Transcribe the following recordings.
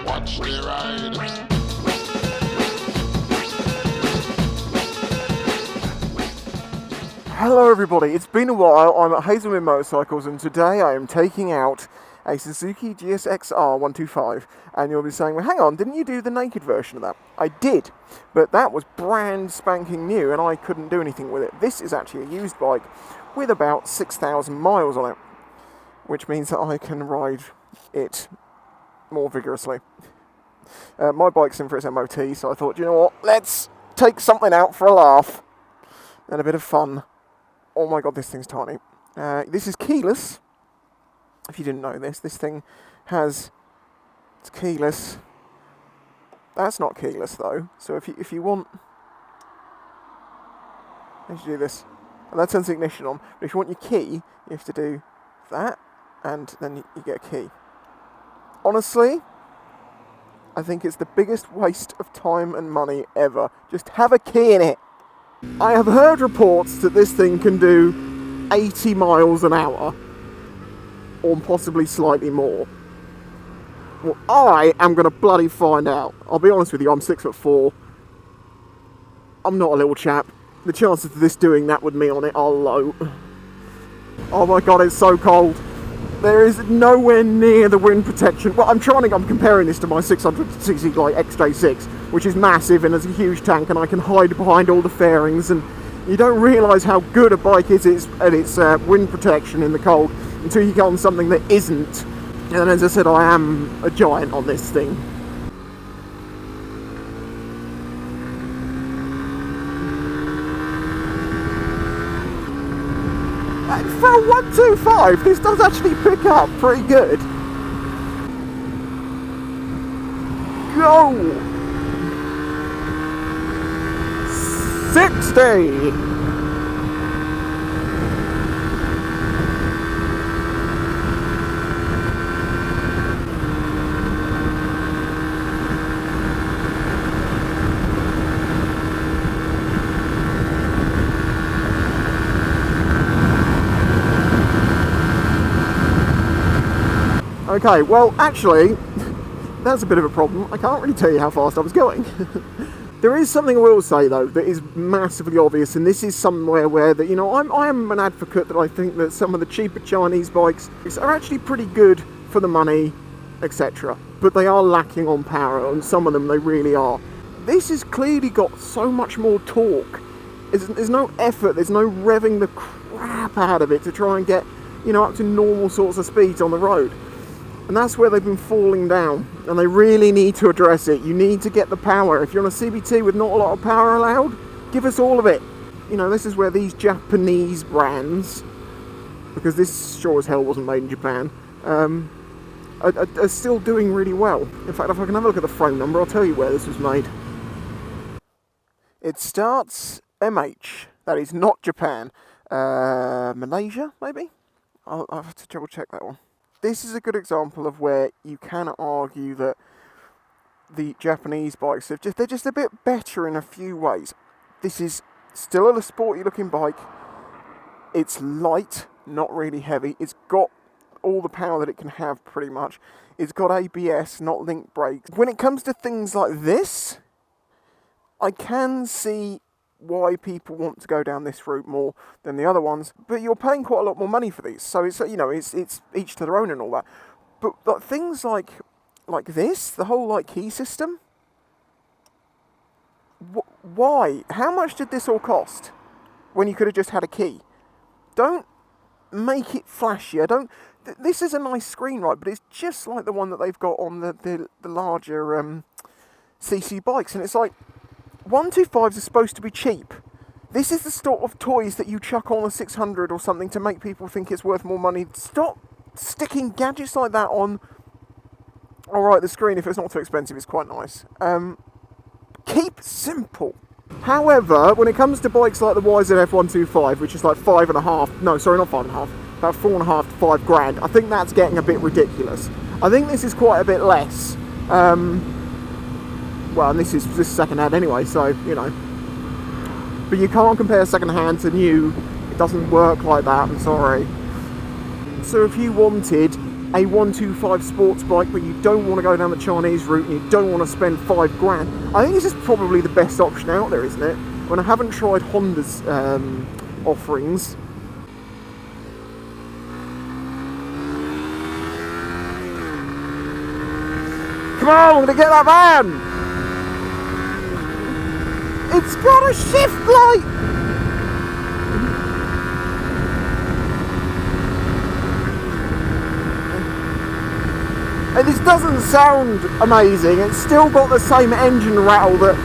Watch the ride. Hello everybody, it's been a while. I'm at Haslemere Motorcycles and today I am taking out a Suzuki GSXR125, and you'll be saying, well hang on, didn't you do the naked version of that? I did, but that was brand spanking new and I couldn't do anything with it. This is actually a used bike with about 6,000 miles on it, which means that I can ride it more vigorously. My bike's in for its MOT, so I thought, you know what, let's take something out for a laugh and a bit of fun. Oh my god, this thing's tiny. This is keyless. If you didn't know this thing has... It's keyless. That's not keyless though. So if you want... How do you do this? And that turns the ignition on. But if you want your key, you have to do that. And then you get a key. Honestly, I think it's the biggest waste of time and money ever. Just have a key in it. I have heard reports that this thing can do 80 miles an hour, or possibly slightly more. Well, I am going to bloody find out. I'll be honest with you, I'm 6'4". I'm not a little chap. The chances of this doing that with me on it are low. Oh my god, it's so cold. There is nowhere near the wind protection. Well, I'm comparing this to my 600cc like XJ6, which is massive and has a huge tank, and I can hide behind all the fairings, and you don't realise how good a bike is at its wind protection in the cold until you get on something that isn't. And as I said, I am a giant on this thing. For a 125, this does actually pick up pretty good. Go! 60! Okay, well, actually, that's a bit of a problem. I can't really tell you how fast I was going. There is something I will say, though, that is massively obvious, and this is somewhere where, that, you know, I am an advocate that I think that some of the cheaper Chinese bikes are actually pretty good for the money, etc. But they are lacking on power, and some of them they really are. This has clearly got so much more torque. There's no effort, there's no revving the crap out of it to try and get, you know, up to normal sorts of speeds on the road. And that's where they've been falling down, and they really need to address it. You need to get the power. If you're on a CBT with not a lot of power allowed, give us all of it. You know, this is where these Japanese brands, because this sure as hell wasn't made in Japan, are still doing really well. In fact, if I can have a look at the frame number, I'll tell you where this was made. It starts MH, that is not Japan. Malaysia, maybe? I'll have to double check that one. This is a good example of where you can argue that the Japanese bikes they're just a bit better in a few ways. This is still a sporty looking bike. It's light, not really heavy. It's got all the power that it can have pretty much. It's got ABS, not link brakes. When it comes to things like this, I can see why people want to go down this route more than the other ones, but you're paying quite a lot more money for these, so it's, you know, it's each to their own and all that. But like, things like this, the whole like key system, why? How much did this all cost when you could have just had a key? Don't make it flashier. This is a nice screen, right? But it's just like the one that they've got on the larger CC bikes, and it's like, 125s are supposed to be cheap. This is the sort of toys that you chuck on a 600 or something to make people think it's worth more money. Stop sticking gadgets like that on. Alright, the screen, if it's not too expensive, is quite nice. Keep simple. However, when it comes to bikes like the YZF125, which is like about 4.5 to 5 grand, I think that's getting a bit ridiculous. I think this is quite a bit less. Well, and this is second hand anyway, so, you know. But you can't compare second hand to new. It doesn't work like that, I'm sorry. So if you wanted a 125 sports bike, but you don't want to go down the Chinese route and you don't want to spend £5,000, I think this is probably the best option out there, isn't it? When I haven't tried Honda's offerings. Come on, I'm gonna get that van! It's got a shift light! And this doesn't sound amazing, it's still got the same engine rattle that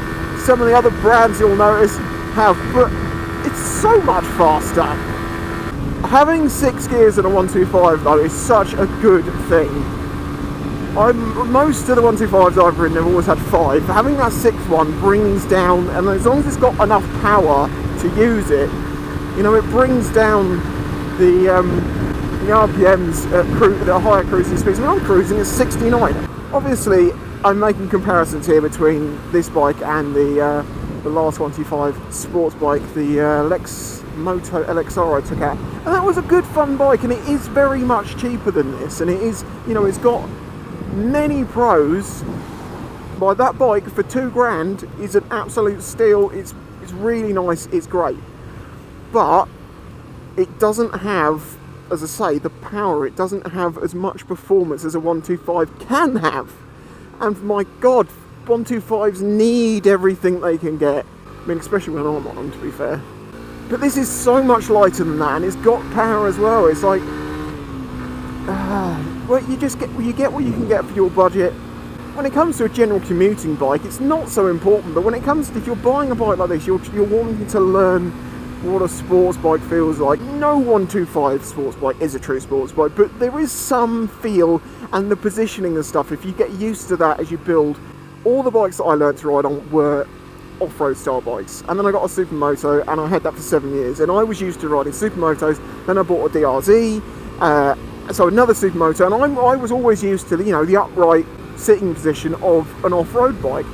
some of the other brands you'll notice have, but it's so much faster. Having 6 gears in a 125 though is such a good thing. Most of the 125s I've ridden have always had 5. Having that 6th one brings down, and as long as it's got enough power to use it, you know, it brings down the RPMs at higher cruising speeds. I mean, I'm cruising at 69. Obviously, I'm making comparisons here between this bike and the last 125 sports bike, the Lex Moto LXR I took out, and that was a good fun bike, and it is very much cheaper than this, and it is, you know, it's got many pros. But that bike for £2,000 is an absolute steal. It's really nice, it's great, but it doesn't have, as I say, the power. It doesn't have as much performance as a 125 can have, and my god, 125s need everything they can get. I mean, especially when I'm on them, to be fair. But this is so much lighter than that, and it's got power as well. It's like, well, you get what you can get for your budget. When it comes to a general commuting bike, it's not so important. But when it comes to, if you're buying a bike like this, you're wanting to learn what a sports bike feels like. No 125 sports bike is a true sports bike, but there is some feel, and the positioning and stuff, if you get used to that as you build. All the bikes that I learnt to ride on were off-road style bikes, and then I got a Supermoto, and I had that for 7 years, and I was used to riding Supermotos. Then I bought a DRZ, so another Supermoto, and I was always used to, you know, the upright sitting position of an off-road bike.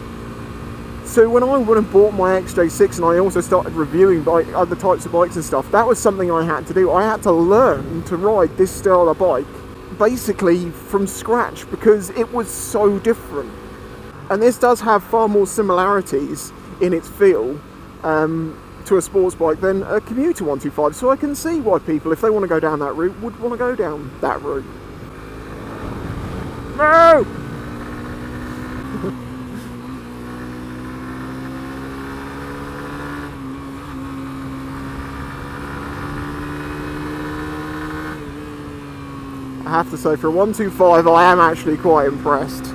So when I went and bought my XJ6 and I also started reviewing other types of bikes and stuff, that was something I had to do. I had to learn to ride this style of bike basically from scratch, because it was so different. And this does have far more similarities in its feel to a sports bike than a commuter 125, so I can see why people, if they want to go down that route, would want to go down that route. No! I have to say, for a 125, I am actually quite impressed.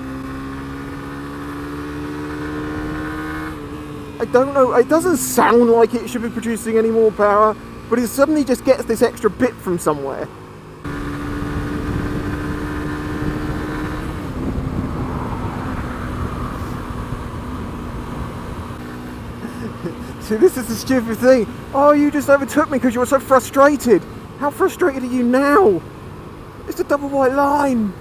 I don't know, it doesn't sound like it should be producing any more power, but it suddenly just gets this extra bit from somewhere. See, this is the stupid thing. Oh, you just overtook me because you were so frustrated. How frustrated are you now? It's a double white line.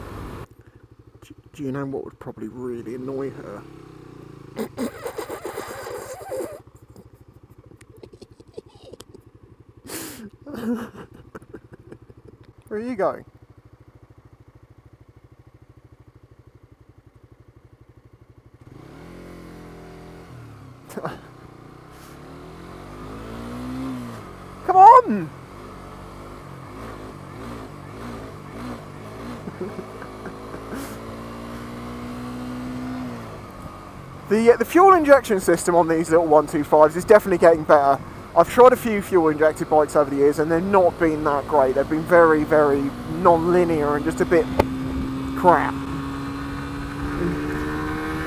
Do you know what would probably really annoy her? Where are you going? Come on! The fuel injection system on these little 125s is definitely getting better. I've tried a few fuel injected bikes over the years and they've not been that great. They've been very, very non-linear and just a bit crap.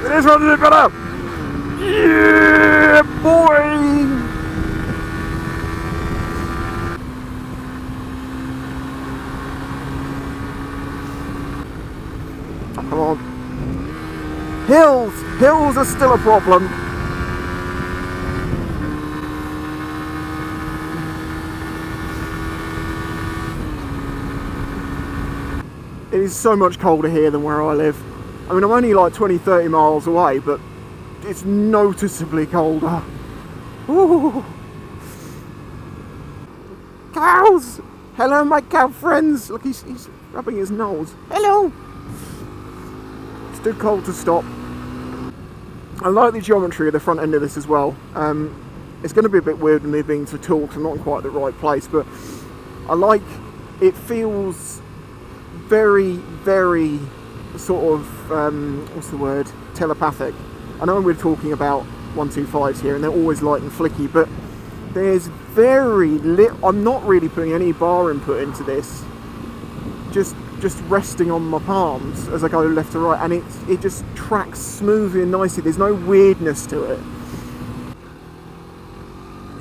This one's a bit better! Yeah, boy! Come on. Hills are still a problem. It is so much colder here than where I live. I mean, I'm only like 20-30 miles away, but it's noticeably colder. Ooh. Cows! Hello, my cow friends. Look, he's rubbing his nose. Hello. It's too cold to stop. I like the geometry of the front end of this as well. It's going to be a bit weird with me being to talk, I'm not in quite the right place, but I like, it feels very, very sort of, what's the word, telepathic. I know we're talking about 125s here and they're always light and flicky, but there's very little, I'm not really putting any bar input into this, just resting on my palms as I go left to right, and it just tracks smoothly and nicely. There's no weirdness to it.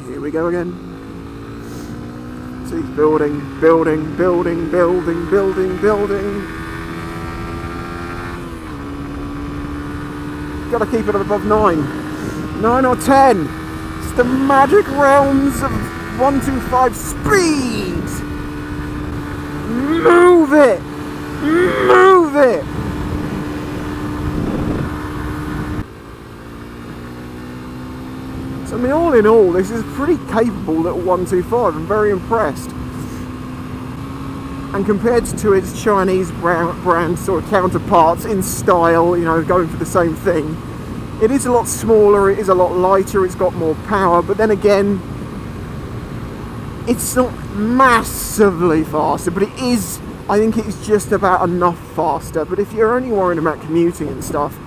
Here we go again. See, building. Gotta keep it above 9 or 10. It's the magic realms of 125 speed. Move it! Move it! So I mean, all in all, this is a pretty capable little 125. I'm very impressed. And compared to its Chinese brand sort of counterparts in style, you know, going for the same thing, it is a lot smaller, it is a lot lighter, it's got more power, but then again, it's not massively faster, but it is, I think it's just about enough faster. But if you're only worried about commuting and stuff,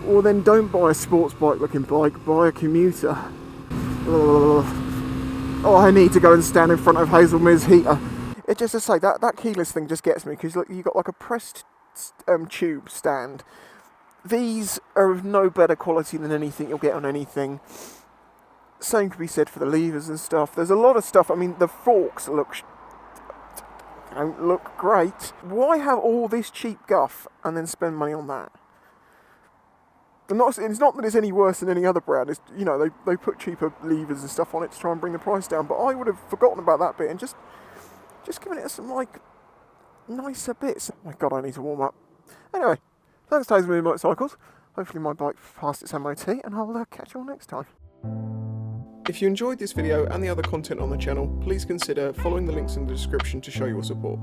well then don't buy a sports bike looking bike, buy a commuter. Oh, I need to go and stand in front of Haslemere's heater. It just to say, that keyless thing just gets me, because look, you've got like a pressed tube stand. These are of no better quality than anything you'll get on anything. Same could be said for the levers and stuff. There's a lot of stuff. I mean, the forks don't look great. Why have all this cheap guff and then spend money on that? It's not that it's any worse than any other brand. It's, you know, they put cheaper levers and stuff on it to try and bring the price down. But I would have forgotten about that bit and just giving it some like nicer bits. Oh my god, I need to warm up. Anyway, thanks to Haslemere Motorcycles. Hopefully my bike passed its MOT, and I'll catch you all next time. If you enjoyed this video and the other content on the channel, please consider following the links in the description to show your support.